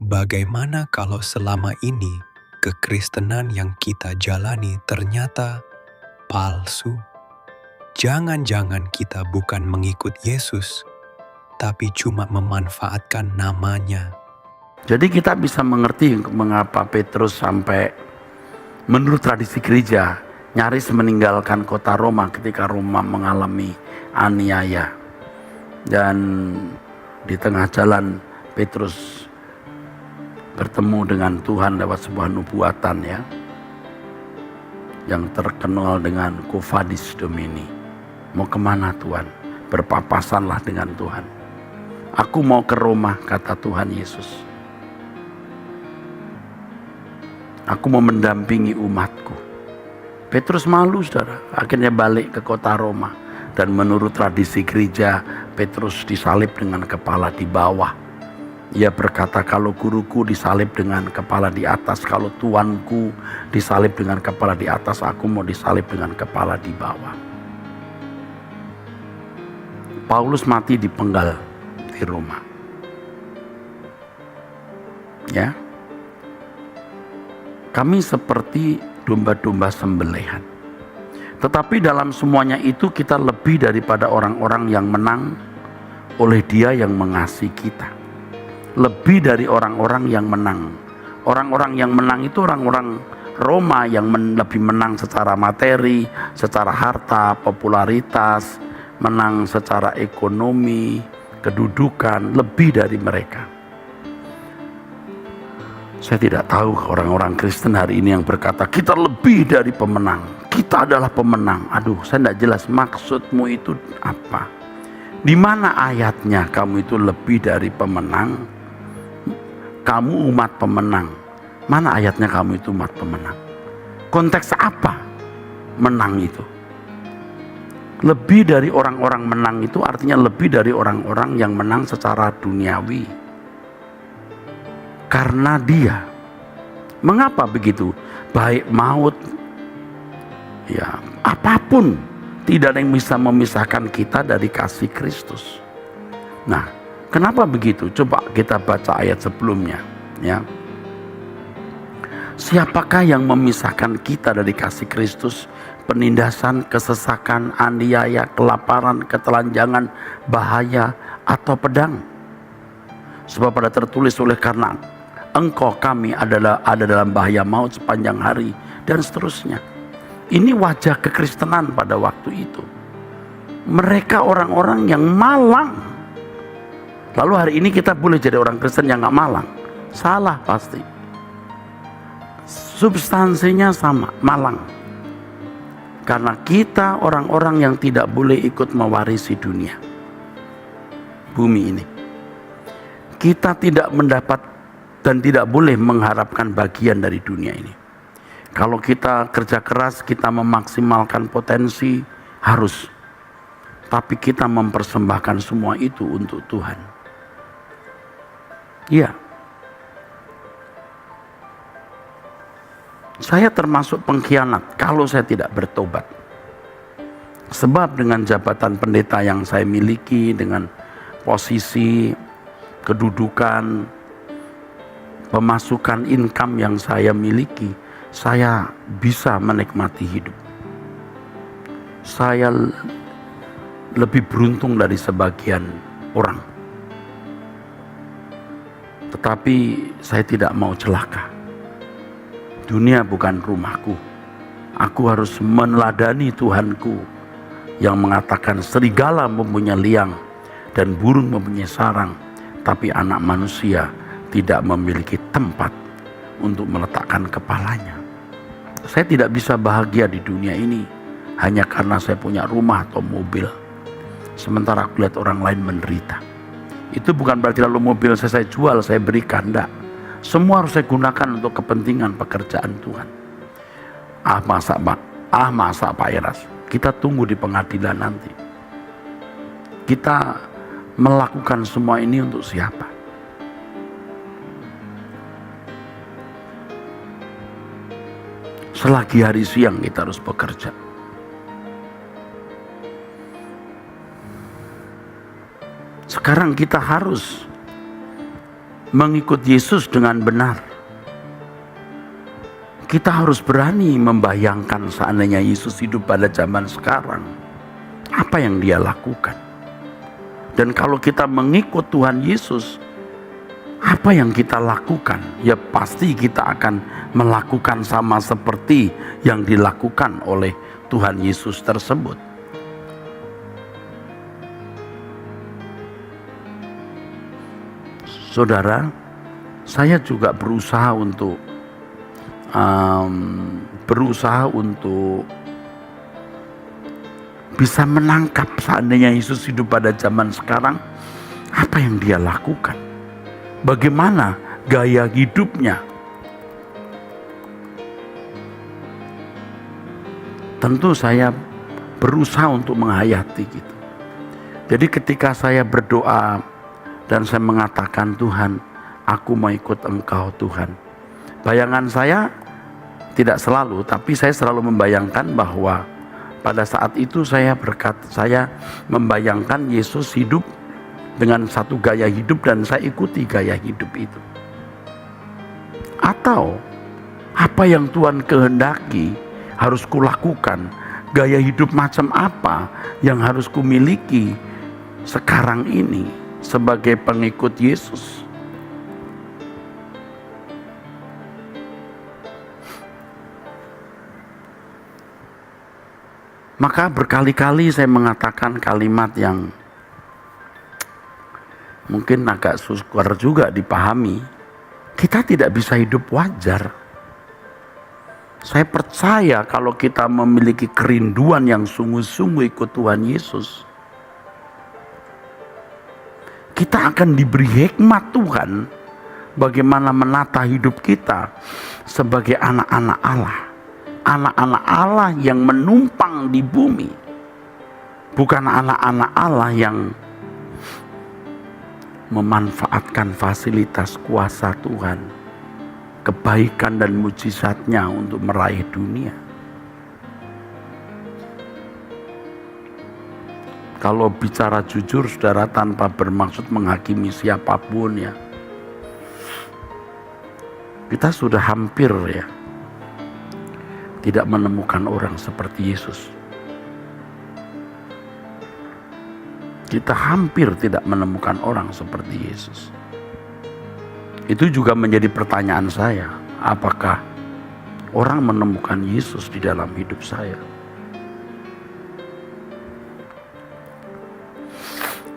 Bagaimana kalau selama ini kekristenan yang kita jalani ternyata palsu? Jangan-jangan kita bukan mengikut Yesus, tapi cuma memanfaatkan namanya. Jadi kita bisa mengerti mengapa Petrus sampai menurut tradisi gereja nyaris meninggalkan kota Roma ketika Roma mengalami aniaya. Dan di tengah jalan Petrus bertemu dengan Tuhan lewat sebuah nubuatan yang terkenal dengan Quo Vadis Domini. Mau kemana Tuhan? Berpapasanlah dengan Tuhan. Aku mau ke Roma, kata Tuhan Yesus. Aku mau mendampingi umatku. Petrus malu, saudara. Akhirnya balik ke kota Roma. Dan menurut tradisi gereja, Petrus disalib dengan kepala di bawah. Ia berkata, kalau guruku disalib dengan kepala di atas, kalau tuanku disalib dengan kepala di atas, aku mau disalib dengan kepala di bawah. Paulus mati dipenggal di Roma. Ya. Kami seperti domba-domba sembelihan. Tetapi dalam semuanya itu kita lebih daripada orang-orang yang menang oleh Dia yang mengasihi kita. Lebih dari orang-orang yang menang. Orang-orang yang menang itu orang-orang Roma yang lebih menang secara materi, secara harta, popularitas, menang secara ekonomi, kedudukan, lebih dari mereka. Saya tidak tahu orang-orang Kristen hari ini yang berkata kita lebih dari pemenang, kita adalah pemenang. Aduh, saya tidak jelas maksudmu itu apa. Di mana ayatnya kamu itu lebih dari pemenang? Kamu umat pemenang. Mana ayatnya kamu itu umat pemenang? Konteks apa menang itu? Lebih dari orang-orang menang itu artinya lebih dari orang-orang yang menang secara duniawi. Karena Dia. Mengapa begitu? Baik maut, ya apapun, tidak ada yang bisa memisahkan kita dari kasih Kristus. Nah, kenapa begitu? Coba kita baca ayat sebelumnya, ya. Siapakah yang memisahkan kita dari kasih Kristus? Penindasan, kesesakan, aniaya, kelaparan, ketelanjangan, bahaya, atau pedang? Sebab pada tertulis oleh karena engkau kami ada dalam bahaya maut sepanjang hari, dan seterusnya. Ini wajah kekristenan pada waktu itu. Mereka orang-orang yang malang. Lalu hari ini kita boleh jadi orang Kristen yang gak malang? Salah pasti. Substansinya sama, malang. Karena kita orang-orang yang tidak boleh ikut mewarisi dunia, bumi ini. Kita tidak mendapat dan tidak boleh mengharapkan bagian dari dunia ini. Kalau kita kerja keras, kita memaksimalkan potensi, harus. Tapi kita mempersembahkan semua itu untuk Tuhan. Iya. Saya termasuk pengkhianat kalau saya tidak bertobat. Sebab dengan jabatan pendeta yang saya miliki, dengan posisi, kedudukan, pemasukan income yang saya miliki, saya bisa menikmati hidup. Saya lebih beruntung dari sebagian orang. Tetapi saya tidak mau celaka. Dunia bukan rumahku. Aku harus meneladani Tuhanku yang mengatakan serigala mempunyai liang dan burung mempunyai sarang, tapi anak manusia tidak memiliki tempat untuk meletakkan kepalanya. Saya tidak bisa bahagia di dunia ini hanya karena saya punya rumah atau mobil, sementara aku lihat orang lain menderita. Itu bukan berarti lalu mobil saya jual, saya berikan, enggak. Semua harus saya gunakan untuk kepentingan pekerjaan Tuhan. Masa Pak Eras, kita tunggu di pengadilan nanti. Kita melakukan semua ini untuk siapa? Selagi hari siang kita harus bekerja. Sekarang kita harus mengikut Yesus dengan benar, kita harus berani membayangkan seandainya Yesus hidup pada zaman sekarang, apa yang dia lakukan. Dan kalau kita mengikut Tuhan Yesus, apa yang kita lakukan? Ya pasti kita akan melakukan sama seperti yang dilakukan oleh Tuhan Yesus tersebut. Saudara, saya juga berusaha untuk bisa menangkap seandainya Yesus hidup pada zaman sekarang, apa yang dia lakukan, bagaimana gaya hidupnya. Tentu saya berusaha untuk menghayati gitu. Jadi ketika saya berdoa dan saya mengatakan, Tuhan, aku mau ikut Engkau Tuhan, bayangan saya tidak selalu, tapi saya selalu membayangkan bahwa pada saat itu saya membayangkan Yesus hidup dengan satu gaya hidup dan saya ikuti gaya hidup itu. Atau apa yang Tuhan kehendaki harus kulakukan, gaya hidup macam apa yang harus kumiliki sekarang ini sebagai pengikut Yesus. Maka berkali-kali saya mengatakan kalimat yang mungkin agak sukar juga dipahami. Kita tidak bisa hidup wajar. Saya percaya kalau kita memiliki kerinduan yang sungguh-sungguh ikut Tuhan Yesus, kita akan diberi hikmat Tuhan bagaimana menata hidup kita sebagai anak-anak Allah. Anak-anak Allah yang menumpang di bumi, bukan anak-anak Allah yang memanfaatkan fasilitas kuasa Tuhan, kebaikan dan mujizatnya untuk meraih dunia. Kalau bicara jujur, saudara, tanpa bermaksud menghakimi siapapun ya, kita sudah hampir ya tidak menemukan orang seperti Yesus. Kita hampir tidak menemukan orang seperti Yesus. Itu juga menjadi pertanyaan saya, apakah orang menemukan Yesus di dalam hidup saya?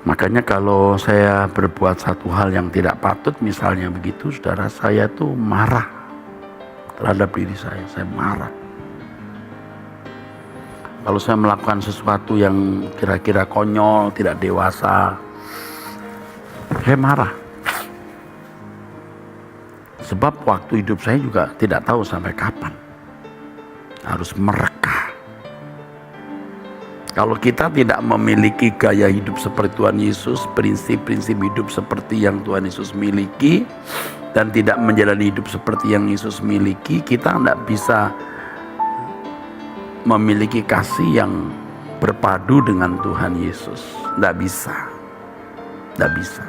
Makanya kalau saya berbuat satu hal yang tidak patut, misalnya begitu, saudara, saya tuh marah terhadap diri saya marah. Kalau saya melakukan sesuatu yang kira-kira konyol, tidak dewasa, saya marah. Sebab waktu hidup saya juga tidak tahu sampai kapan. Harus mereka. Kalau kita tidak memiliki gaya hidup seperti Tuhan Yesus, prinsip-prinsip hidup seperti yang Tuhan Yesus miliki, dan tidak menjalani hidup seperti yang Yesus miliki, kita tidak bisa memiliki kasih yang berpadu dengan Tuhan Yesus. Tidak bisa. Tidak bisa.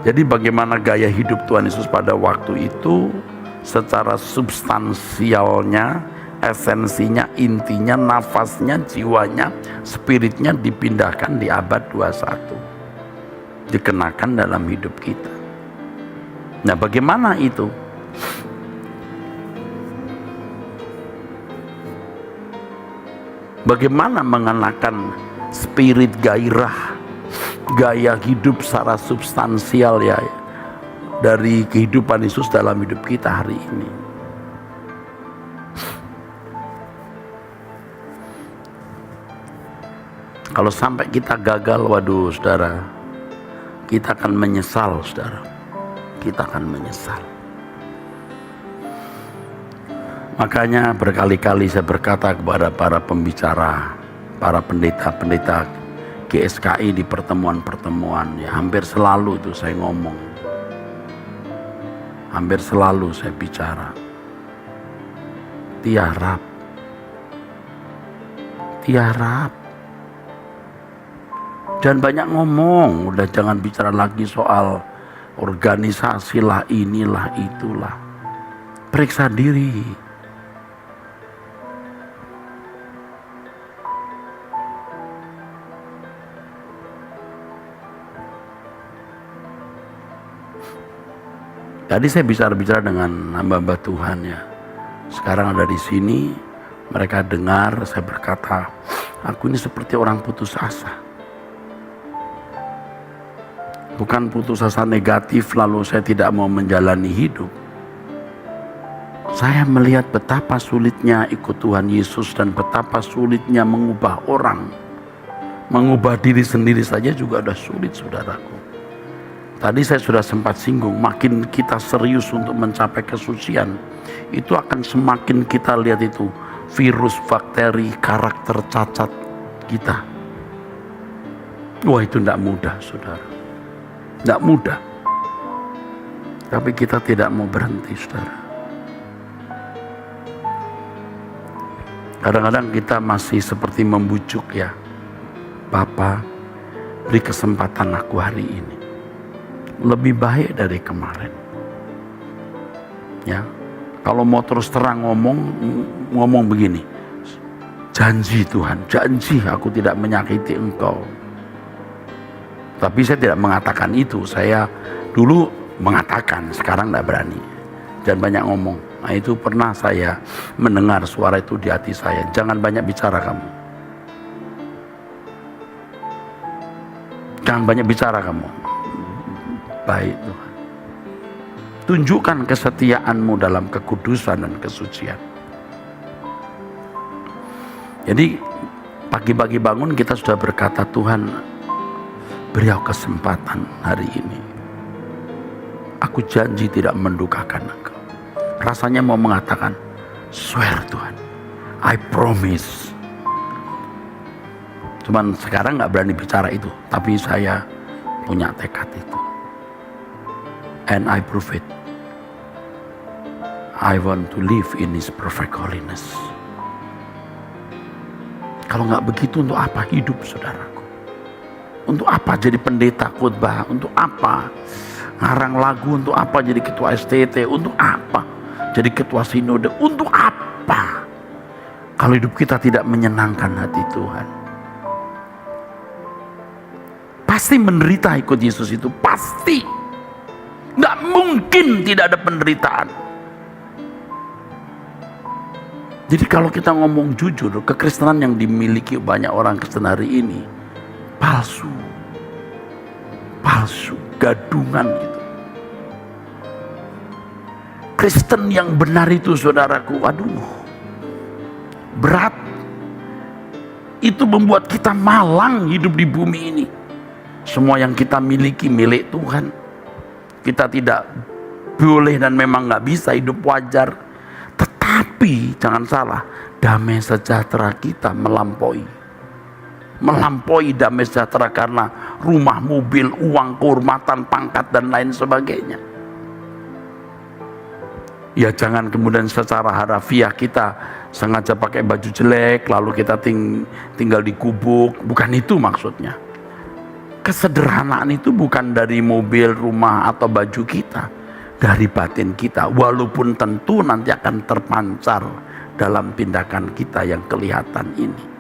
Jadi bagaimana gaya hidup Tuhan Yesus pada waktu itu, secara substansialnya, esensinya, intinya, nafasnya, jiwanya, spiritnya dipindahkan di abad 21. Dikenakan dalam hidup kita. Nah, bagaimana itu? Bagaimana mengenakan spirit gairah, gaya hidup secara substansial ya dari kehidupan Yesus dalam hidup kita hari ini. Kalau sampai kita gagal, waduh saudara, kita akan menyesal saudara. Kita akan menyesal. Makanya berkali-kali saya berkata kepada para pembicara, para pendeta-pendeta GSKI di pertemuan-pertemuan, ya hampir selalu itu saya ngomong. Hampir selalu saya bicara. Tiarap. Tiarap. Dan banyak ngomong, udah jangan bicara lagi soal organisasi lah, inilah, itulah. Periksa diri. Tadi saya bicara dengan hamba-hamba Tuhan ya. Sekarang ada di sini, mereka dengar saya berkata, aku ini seperti orang putus asa. Bukan putus asa negatif lalu saya tidak mau menjalani hidup. Saya melihat betapa sulitnya ikut Tuhan Yesus dan betapa sulitnya mengubah orang. Mengubah diri sendiri saja juga ada sulit, saudaraku. Tadi saya sudah sempat singgung, makin kita serius untuk mencapai kesucian, itu akan semakin kita lihat itu virus, bakteri, karakter cacat kita. Wah, itu tidak mudah, saudara. Tidak mudah. Tapi kita tidak mau berhenti, saudara. Kadang-kadang kita masih seperti membujuk ya, Bapa, beri kesempatan aku hari ini. Lebih baik dari kemarin. Ya, kalau mau terus terang ngomong begini, janji Tuhan, janji aku tidak menyakiti Engkau. Tapi saya tidak mengatakan itu. Saya dulu mengatakan, sekarang tidak berani. Jangan banyak ngomong. Nah, itu pernah saya mendengar suara itu di hati saya. Jangan banyak bicara kamu. Jangan banyak bicara kamu. Baik Tuhan. Tunjukkan kesetiaanmu dalam kekudusan dan kesucian. Jadi pagi-pagi bangun kita sudah berkata, Tuhan beri aku kesempatan hari ini. Aku janji tidak mendukakan Engkau. Rasanya mau mengatakan, swear Tuhan, I promise. Cuman sekarang gak berani bicara itu, tapi saya punya tekad itu. And I prove it. I want to live in His perfect holiness. Kalau nggak begitu, untuk apa hidup, saudaraku? Untuk apa jadi pendeta khotbah? Untuk apa ngarang lagu? Untuk apa jadi ketua STT? Untuk apa jadi ketua sinode? Untuk apa? Kalau hidup kita tidak menyenangkan hati Tuhan. Pasti menderita ikut Yesus itu, pasti. Nggak mungkin tidak ada penderitaan. Jadi kalau kita ngomong jujur, kekristenan yang dimiliki banyak orang Kristen hari ini palsu, gadungan itu. Kristen yang benar itu, saudaraku, aduh, berat. Itu membuat kita malang hidup di bumi ini. Semua yang kita miliki milik Tuhan. Kita tidak boleh dan memang nggak bisa hidup wajar. Tetapi jangan salah, damai sejahtera kita melampaui damai sejahtera karena rumah, mobil, uang, kehormatan, pangkat dan lain sebagainya. Ya jangan kemudian secara harafiah kita sengaja pakai baju jelek lalu kita tinggal di gubuk. Bukan itu maksudnya. Kesederhanaan itu bukan dari mobil, rumah, atau baju kita. Dari batin kita. Walaupun tentu nanti akan terpancar dalam tindakan kita yang kelihatan ini.